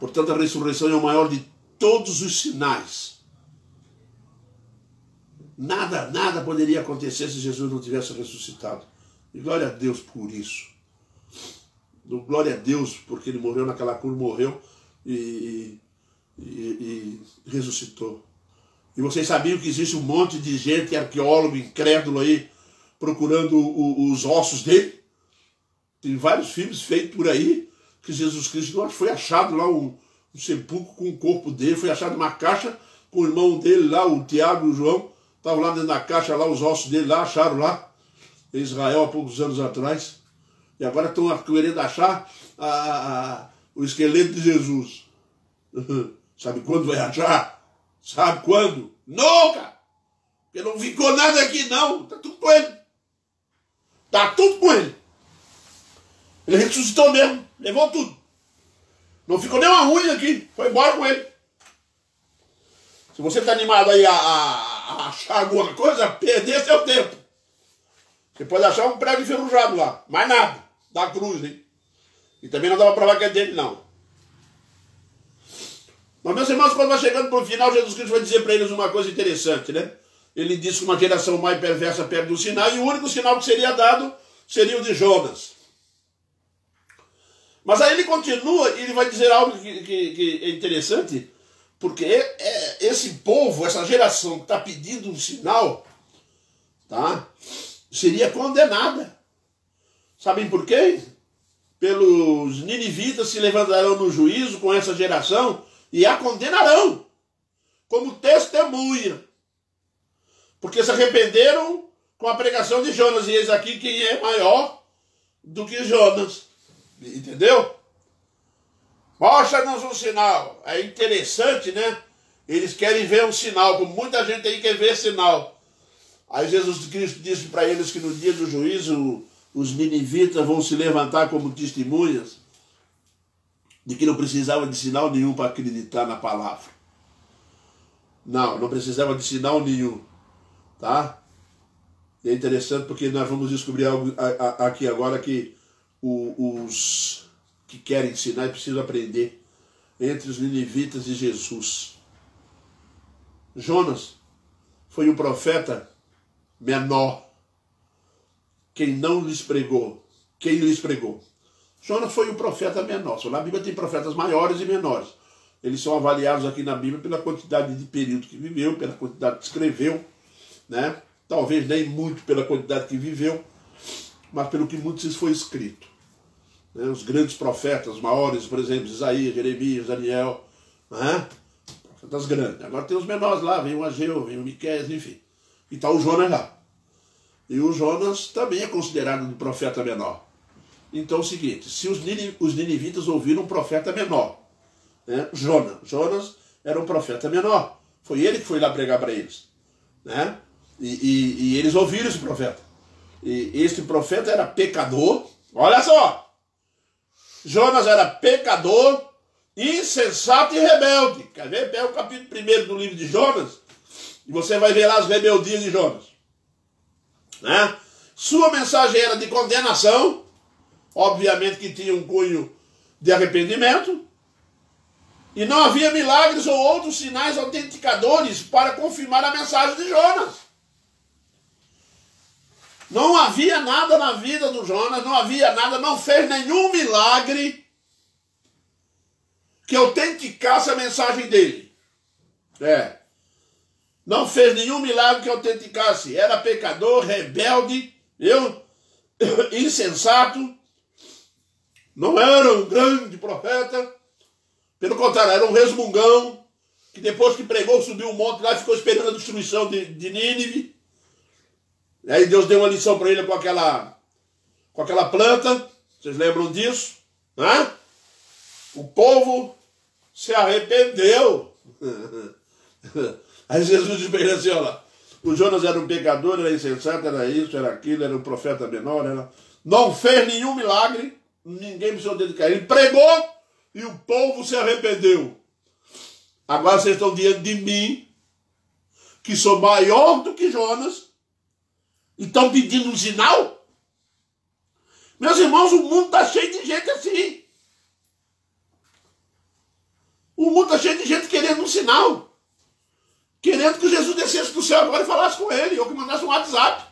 Portanto, a ressurreição é o maior de todos os sinais. Nada poderia acontecer se Jesus não tivesse ressuscitado. E glória a Deus por isso. Glória a Deus porque ele morreu naquela cruz, morreu e ressuscitou. E vocês sabiam que existe um monte de gente, arqueólogo, incrédulo aí, procurando os ossos dele? Tem vários filmes feitos por aí, que Jesus Cristo foi achado lá um sepulcro com o corpo dele, foi achado uma caixa com o irmão dele lá, o Tiago e o João, estavam lá dentro da caixa, lá os ossos dele lá, acharam lá, em Israel há poucos anos atrás, e agora estão querendo achar o esqueleto de Jesus. Sabe quando vai achar? Sabe quando? Nunca! Porque não ficou nada aqui não, está tudo com ele. Está tudo com ele. Ele ressuscitou mesmo, levou tudo. Não ficou nem uma unha aqui, foi embora com ele. Se você está animado aí a achar alguma coisa, perder seu tempo. Você pode achar um prego enferrujado lá, mais nada, da cruz, hein? E também não dá para provar que é dele, não. Mas, meus irmãos, quando vai chegando para o final, Jesus Cristo vai dizer para eles uma coisa interessante, né? Ele disse que uma geração mais perversa perde o sinal, e o único sinal que seria dado seria o de Jonas. Mas aí ele continua e ele vai dizer algo que é interessante, porque esse povo, essa geração que está pedindo um sinal, tá, seria condenada. Sabem por quê? Pelos ninivitas se levantarão no juízo com essa geração e a condenarão como testemunha. Porque se arrependeram com a pregação de Jonas. E eis aqui quem é maior do que Jonas. Entendeu? Mostra-nos um sinal. É interessante, né? Eles querem ver um sinal, como muita gente aí quer ver sinal. Aí Jesus Cristo disse para eles que no dia do juízo os ninivitas vão se levantar como testemunhas de que não precisava de sinal nenhum para acreditar na palavra. Não precisava de sinal nenhum. Tá? E é interessante porque nós vamos descobrir algo aqui agora que os que querem ensinar precisam aprender entre os ninivitas e Jesus. Jonas foi um profeta menor. Quem não lhes pregou? Quem lhes pregou? Jonas foi um profeta menor. Só na Bíblia tem profetas maiores e menores. Eles são avaliados aqui na Bíblia pela quantidade de período que viveu, pela quantidade que escreveu, né? Talvez nem muito pela quantidade que viveu, mas pelo que muito foi escrito. Né? Os grandes profetas, os maiores, por exemplo, Isaías, Jeremias, Daniel, né? Profetas grandes. Agora tem os menores lá, vem o Ageu, vem o Miqueias, enfim. E está o Jonas lá. E o Jonas também é considerado um profeta menor. Então é o seguinte, se os ninivitas ouviram um profeta menor, né? Jonas era um profeta menor, foi ele que foi lá pregar para eles, né? E eles ouviram esse profeta, e esse profeta era pecador, olha só, Jonas era pecador, insensato e rebelde. Quer ver? Pega o capítulo 1 do livro de Jonas, e você vai ver lá as rebeldias de Jonas, né? Sua mensagem era de condenação, obviamente que tinha um cunho de arrependimento, e não havia milagres ou outros sinais autenticadores para confirmar a mensagem de Jonas. Não havia nada na vida do Jonas, não havia nada, não fez nenhum milagre que autenticasse a mensagem dele. Não fez nenhum milagre que autenticasse. Era pecador, rebelde, insensato. Não era um grande profeta. Pelo contrário, era um resmungão, que depois que pregou, subiu um monte lá e ficou esperando a destruição de Nínive. E aí Deus deu uma lição para ele com aquela planta. Vocês lembram disso? Né? O povo se arrependeu. Aí Jesus disse para ele assim, olha lá, o Jonas era um pecador, era insensato, era isso, era aquilo, era um profeta menor, não fez nenhum milagre, ninguém precisou dedicar. Ele pregou e o povo se arrependeu. Agora vocês estão diante de mim, que sou maior do que Jonas, e estão pedindo um sinal? Meus irmãos, o mundo está cheio de gente assim. O mundo está cheio de gente querendo um sinal. Querendo que Jesus descesse do céu agora e falasse com ele, ou que mandasse um WhatsApp.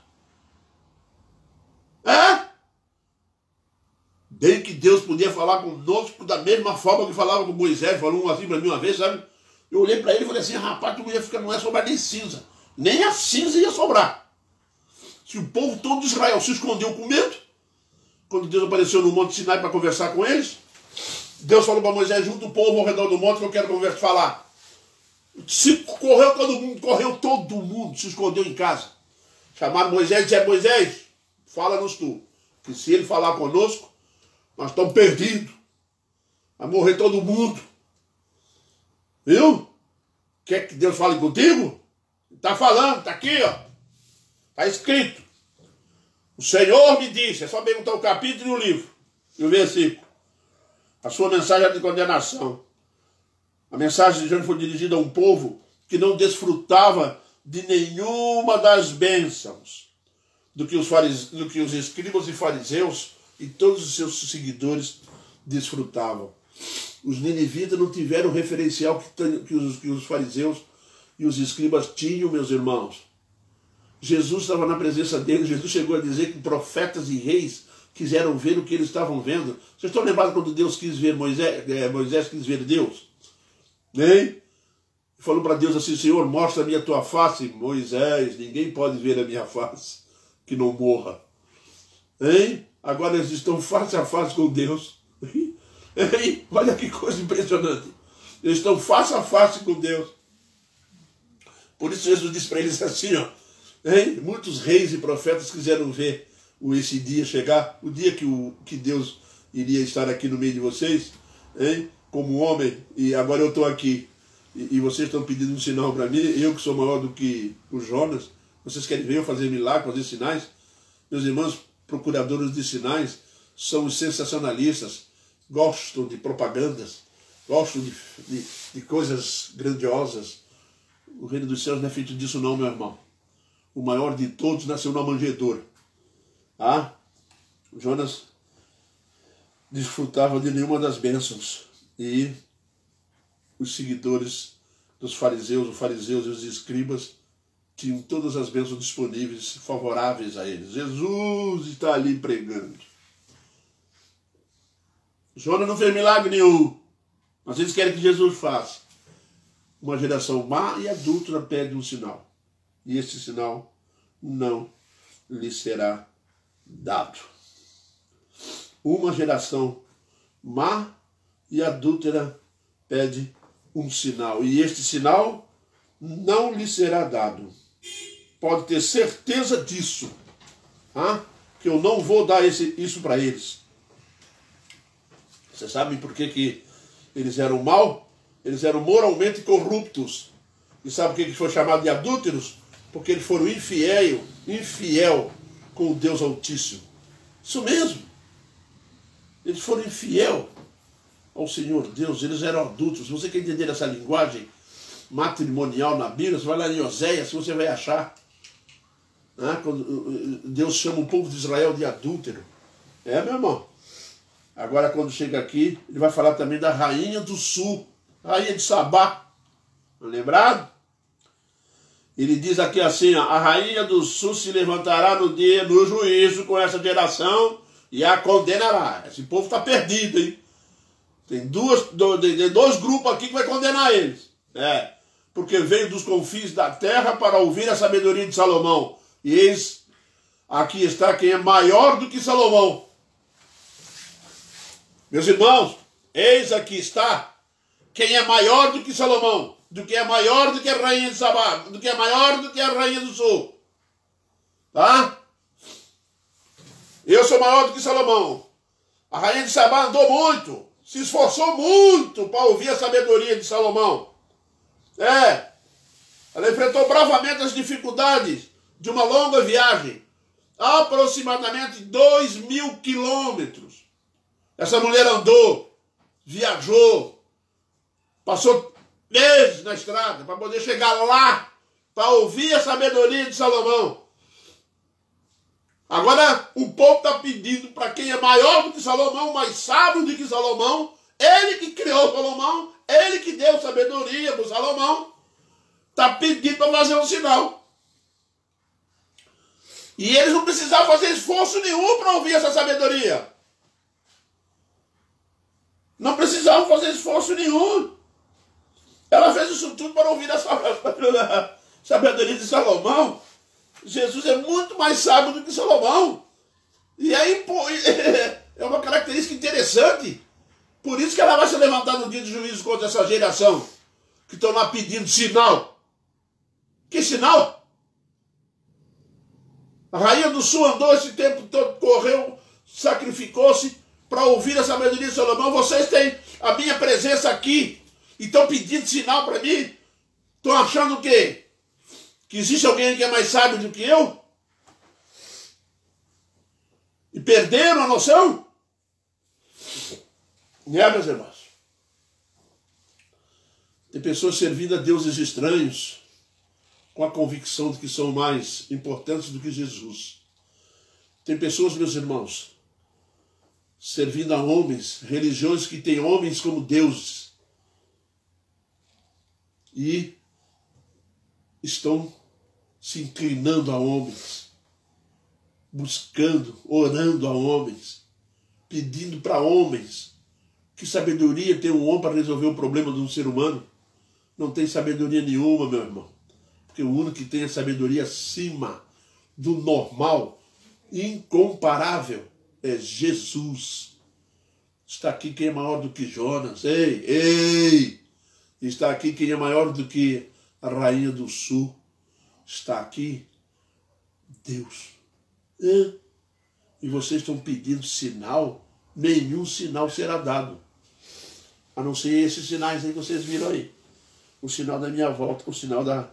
Bem que Deus podia falar conosco da mesma forma que falava com Moisés, falou assim para mim uma vez, sabe? Eu olhei para ele e falei assim, rapaz, tu não ia ficar, não ia sobrar nem cinza. Nem a cinza ia sobrar. Se o povo todo de Israel se escondeu com medo, quando Deus apareceu no Monte Sinai para conversar com eles, Deus falou para Moisés, junta o povo ao redor do monte que eu quero falar. Se correu todo mundo, se escondeu em casa. Chamaram Moisés e disseram, Moisés, fala-nos tu, que se ele falar conosco, nós estamos perdidos. Vai morrer todo mundo. Viu? Quer que Deus fale contigo? Está falando, está aqui, ó. Está escrito. O Senhor me disse, é só perguntar o capítulo e o livro, e o versículo. A sua mensagem é de condenação. A mensagem de Jonas foi dirigida a um povo que não desfrutava de nenhuma das bênçãos do que os escribas e fariseus e todos os seus seguidores desfrutavam. Os ninivitas não tiveram o referencial que os fariseus e os escribas tinham, meus irmãos. Jesus estava na presença deles, Jesus chegou a dizer que profetas e reis quiseram ver o que eles estavam vendo. Vocês estão lembrados quando Deus quis ver Moisés quis ver Deus? Hein? Falou para Deus assim, Senhor, mostra-me a tua face. Moisés, ninguém pode ver a minha face, que não morra. Hein? Agora eles estão face a face com Deus. Hein? Olha que coisa impressionante. Eles estão face a face com Deus. Por isso Jesus disse para eles assim, ó, hein? Muitos reis e profetas quiseram ver esse dia chegar, o dia que Deus iria estar aqui no meio de vocês, hein? Como homem, e agora eu estou aqui, e vocês estão pedindo um sinal para mim, eu que sou maior do que o Jonas, vocês querem ver eu fazer milagre, fazer sinais? Meus irmãos, procuradores de sinais são os sensacionalistas, gostam de propagandas, gostam de coisas grandiosas. O reino dos céus não é feito disso não, meu irmão. O maior de todos nasceu na manjedoura. Jonas desfrutava de nenhuma das bênçãos. E os seguidores dos fariseus, os fariseus e os escribas tinham todas as bênçãos disponíveis, favoráveis a eles. Jesus está ali pregando. Jonas não fez milagre nenhum, mas eles querem que Jesus faça. Uma geração má e adúltera pede um sinal. E esse sinal não lhe será dado. Uma geração má e adúltera pede um sinal. E este sinal não lhe será dado. Pode ter certeza disso. Que eu não vou dar isso para eles. Vocês sabem por que eles eram mal? Eles eram moralmente corruptos. E sabe por que foi chamado de adúlteros? Porque eles foram infiel com o Deus Altíssimo. Isso mesmo. Eles foram infiel ao Senhor Deus. Eles eram adúlteros. Se você quer entender essa linguagem matrimonial na Bíblia, você vai lá em Oséias, você vai achar. Quando Deus chama o povo de Israel de adúltero. É, meu irmão. Agora, quando chega aqui, ele vai falar também da rainha do sul, rainha de Sabá. Lembrado? Ele diz aqui assim, ó, a rainha do sul se levantará no dia do juízo com essa geração e a condenará. Esse povo está perdido, hein? Tem dois grupos aqui que vai condenar eles. Porque veio dos confins da terra para ouvir a sabedoria de Salomão. E eis, aqui está quem é maior do que Salomão. Meus irmãos, eis aqui está quem é maior do que Salomão, do que é maior do que a rainha de Sabá, do que é maior do que a rainha do sul. Tá? Eu sou maior do que Salomão. A rainha de Sabá andou muito, se esforçou muito para ouvir a sabedoria de Salomão. Ela enfrentou bravamente as dificuldades de uma longa viagem, aproximadamente 2.000 quilômetros. Essa mulher andou, viajou, passou meses na estrada para poder chegar lá, para ouvir a sabedoria de Salomão. Agora o povo está pedindo para quem é maior do que Salomão, mais sábio do que Salomão, ele que criou Salomão, ele que deu sabedoria para Salomão, está pedindo para fazer um sinal. E eles não precisavam fazer esforço nenhum para ouvir essa sabedoria. Não precisavam fazer esforço nenhum. Ela fez isso tudo para ouvir a sabedoria de Salomão. Jesus é muito mais sábio do que Salomão. E aí é uma característica interessante. Por isso que ela vai se levantar no dia de juízo contra essa geração que estão lá pedindo sinal. Que sinal? A rainha do sul andou esse tempo todo, correu, sacrificou-se para ouvir a sabedoria de Salomão. Vocês têm a minha presença aqui e estão pedindo sinal para mim? Estão achando o quê? Que existe alguém que é mais sábio do que eu? E perderam a noção? Meus irmãos. Tem pessoas servindo a deuses estranhos com a convicção de que são mais importantes do que Jesus. Tem pessoas, meus irmãos, servindo a homens, religiões que têm homens como deuses. E estão se inclinando a homens, buscando, orando a homens, pedindo para homens. Que sabedoria tem um homem para resolver o problema de um ser humano? Não tem sabedoria nenhuma, meu irmão. Porque o único que tem a sabedoria acima do normal, incomparável, é Jesus. Está aqui quem é maior do que Jonas. Ei! Está aqui quem é maior do que a rainha do sul. Está aqui Deus. E vocês estão pedindo sinal? Nenhum sinal será dado. A não ser esses sinais aí que vocês viram aí. O sinal da minha volta, o sinal da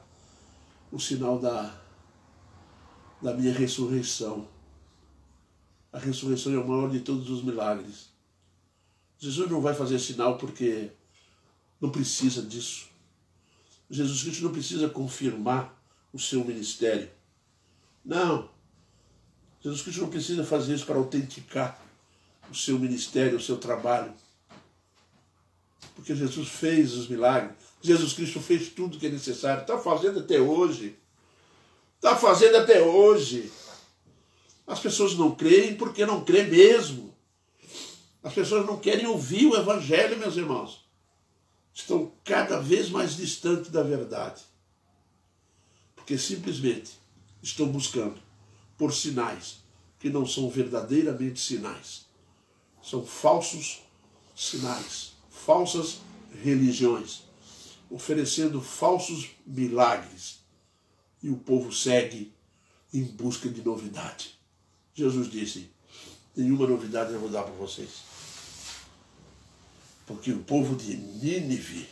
minha ressurreição. A ressurreição é o maior de todos os milagres. Jesus não vai fazer sinal porque não precisa disso. Jesus Cristo não precisa confirmar o seu ministério. Não. Jesus Cristo não precisa fazer isso para autenticar o seu ministério, o seu trabalho. Porque Jesus fez os milagres. Jesus Cristo fez tudo que é necessário. Está fazendo até hoje. Está fazendo até hoje. As pessoas não creem porque não creem mesmo. As pessoas não querem ouvir o Evangelho, meus irmãos. Estão cada vez mais distantes da verdade. Porque simplesmente estão buscando por sinais que não são verdadeiramente sinais. São falsos sinais, falsas religiões, oferecendo falsos milagres. E o povo segue em busca de novidade. Jesus disse, nenhuma novidade eu vou dar para vocês. Porque o povo de Nínive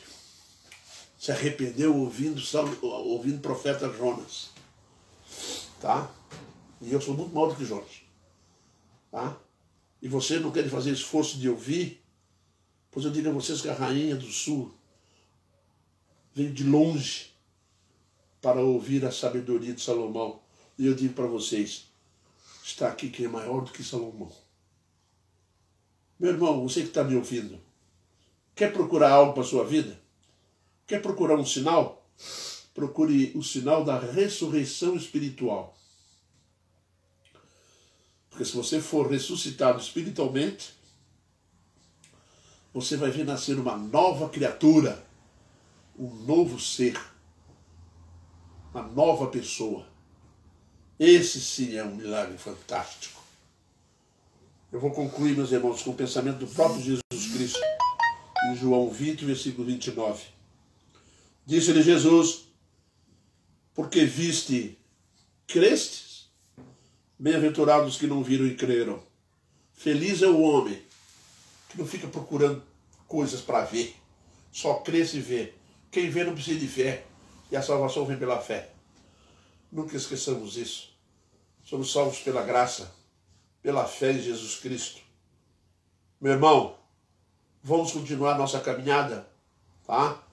se arrependeu ouvindo o profeta Jonas. Tá? E eu sou muito maior do que Jonas. Tá? E você não quer fazer esforço de ouvir? Pois eu digo a vocês que a rainha do sul veio de longe para ouvir a sabedoria de Salomão. E eu digo para vocês, está aqui quem é maior do que Salomão. Meu irmão, você que está me ouvindo, quer procurar algo para a sua vida? Quer procurar um sinal? Procure o sinal da ressurreição espiritual. Porque se você for ressuscitado espiritualmente, você vai ver nascer uma nova criatura, um novo ser, uma nova pessoa. Esse sim é um milagre fantástico. Eu vou concluir, meus irmãos, com o pensamento do próprio Jesus Cristo, em João 20, versículo 29. Disse-lhe Jesus, porque viste, crestes? Bem-aventurados que não viram e creram. Feliz é o homem que não fica procurando coisas para ver, só crê se vê. Quem vê não precisa de fé, e a salvação vem pela fé. Nunca esqueçamos isso. Somos salvos pela graça, pela fé em Jesus Cristo. Meu irmão, vamos continuar nossa caminhada, tá?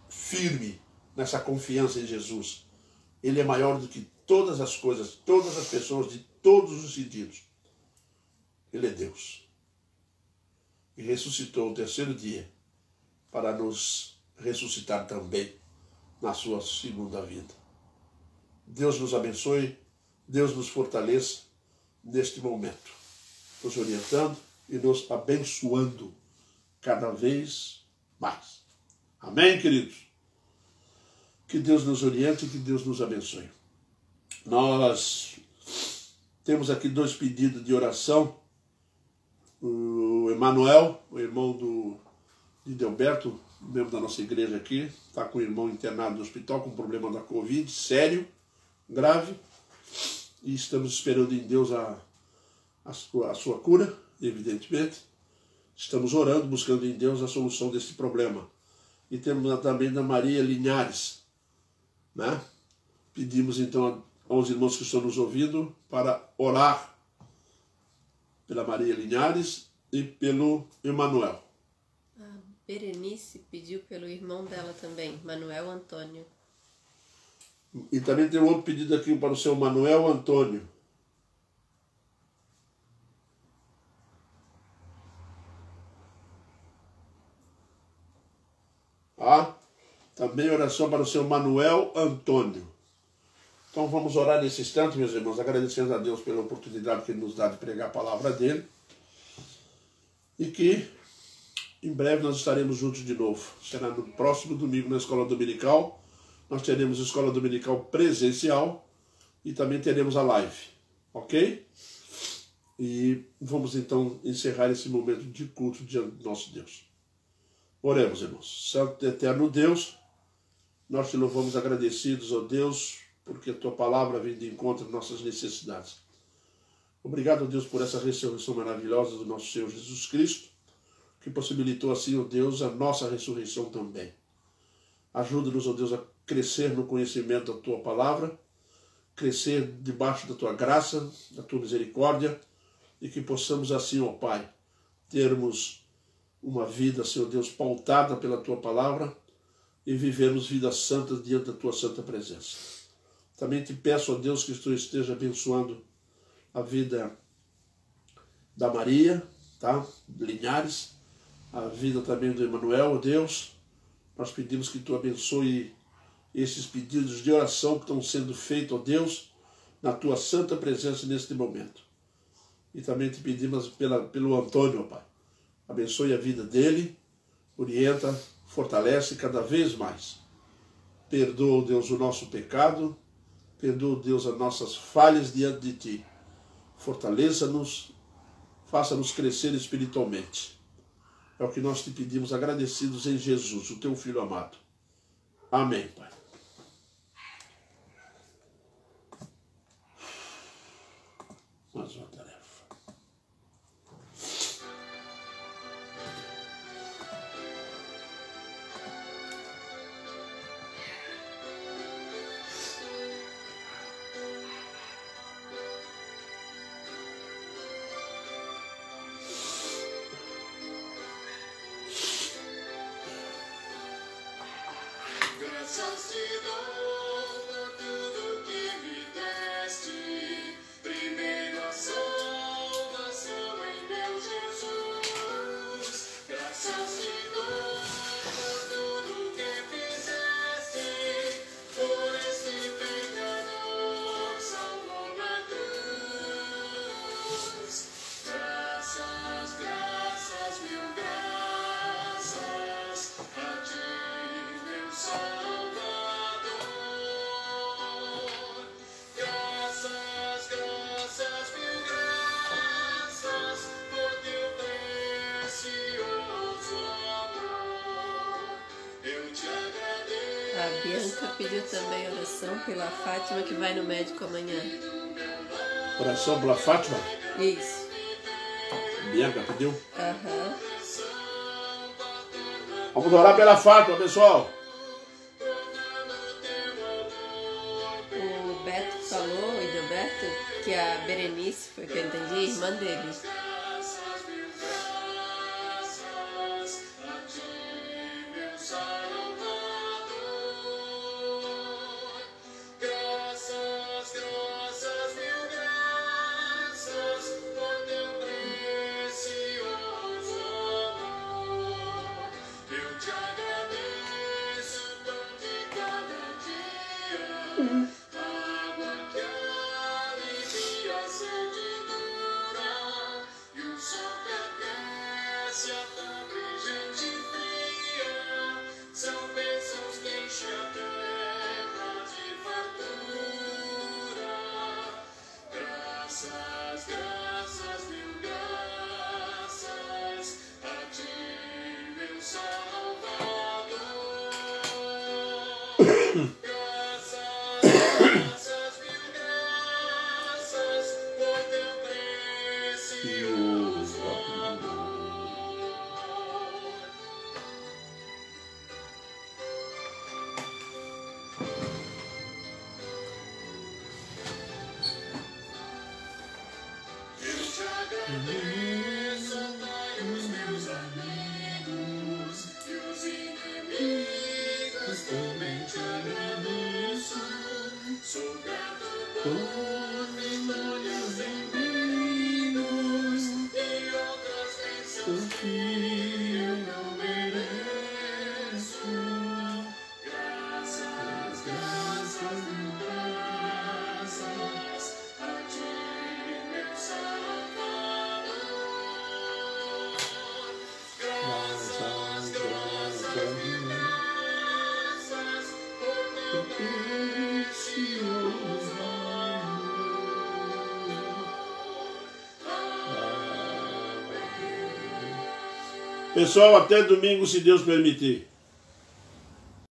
Firme nessa confiança em Jesus. Ele é maior do que todas as coisas, todas as pessoas, de todos os sentidos. Ele é Deus. E ressuscitou o terceiro dia para nos ressuscitar também na sua segunda vida. Deus nos abençoe, Deus nos fortaleça neste momento, nos orientando e nos abençoando cada vez mais. Amém, queridos? Que Deus nos oriente e que Deus nos abençoe. Nós temos aqui 2 pedidos de oração. O Emanuel, o irmão de Delberto, membro da nossa igreja aqui, está com o irmão internado no hospital com problema da Covid, sério, grave, e estamos esperando em Deus a sua cura, evidentemente. Estamos orando, buscando em Deus a solução desse problema. E temos também da Maria Linhares, né? Pedimos então aos irmãos que estão nos ouvindo para orar pela Maria Linhares e pelo Emanuel. A Berenice pediu pelo irmão dela também, Manuel Antônio. E também tem um outro pedido aqui para o seu Manuel Antônio. Também oração para o seu Manuel Antônio. Então vamos orar nesse instante, meus irmãos, agradecendo a Deus pela oportunidade que Ele nos dá de pregar a palavra dEle. E que em breve nós estaremos juntos de novo. Será no próximo domingo na escola dominical. Nós teremos a escola dominical presencial e também teremos a live. Ok? E vamos então encerrar esse momento de culto diante do nosso Deus. Oremos, irmãos. Santo e eterno Deus, nós te louvamos agradecidos, ó Deus, porque a tua palavra vem de encontro às nossas necessidades. Obrigado, Deus, por essa ressurreição maravilhosa do nosso Senhor Jesus Cristo, que possibilitou assim, ó Deus, a nossa ressurreição também. Ajuda-nos, ó Deus, a crescer no conhecimento da tua palavra, crescer debaixo da tua graça, da tua misericórdia, e que possamos assim, ó Pai, termos uma vida, Senhor Deus, pautada pela tua palavra e vivermos vidas santas diante da tua santa presença. Também te peço, ó Deus, que tu esteja abençoando a vida da Maria, tá? Linhares, a vida também do Emanuel, ó Deus. Nós pedimos que tu abençoe esses pedidos de oração que estão sendo feitos, ó Deus, na tua santa presença neste momento. E também te pedimos pelo Antônio, ó Pai. Abençoe a vida dele, orienta, fortalece cada vez mais. Perdoa, Deus, o nosso pecado, perdoa, Deus, as nossas falhas diante de ti. Fortaleça-nos, faça-nos crescer espiritualmente. É o que nós te pedimos, agradecidos em Jesus, o teu Filho amado. Amém, Pai. Mais uma tarefa. Bianca pediu também oração pela Fátima que vai no médico amanhã. Oração pela Fátima? Isso. Bianca pediu? Aham. Vamos orar pela Fátima, pessoal. O Beto falou, o Idelberto, que a Berenice, foi que eu entendi, irmã dele. Pessoal, até domingo, se Deus permitir.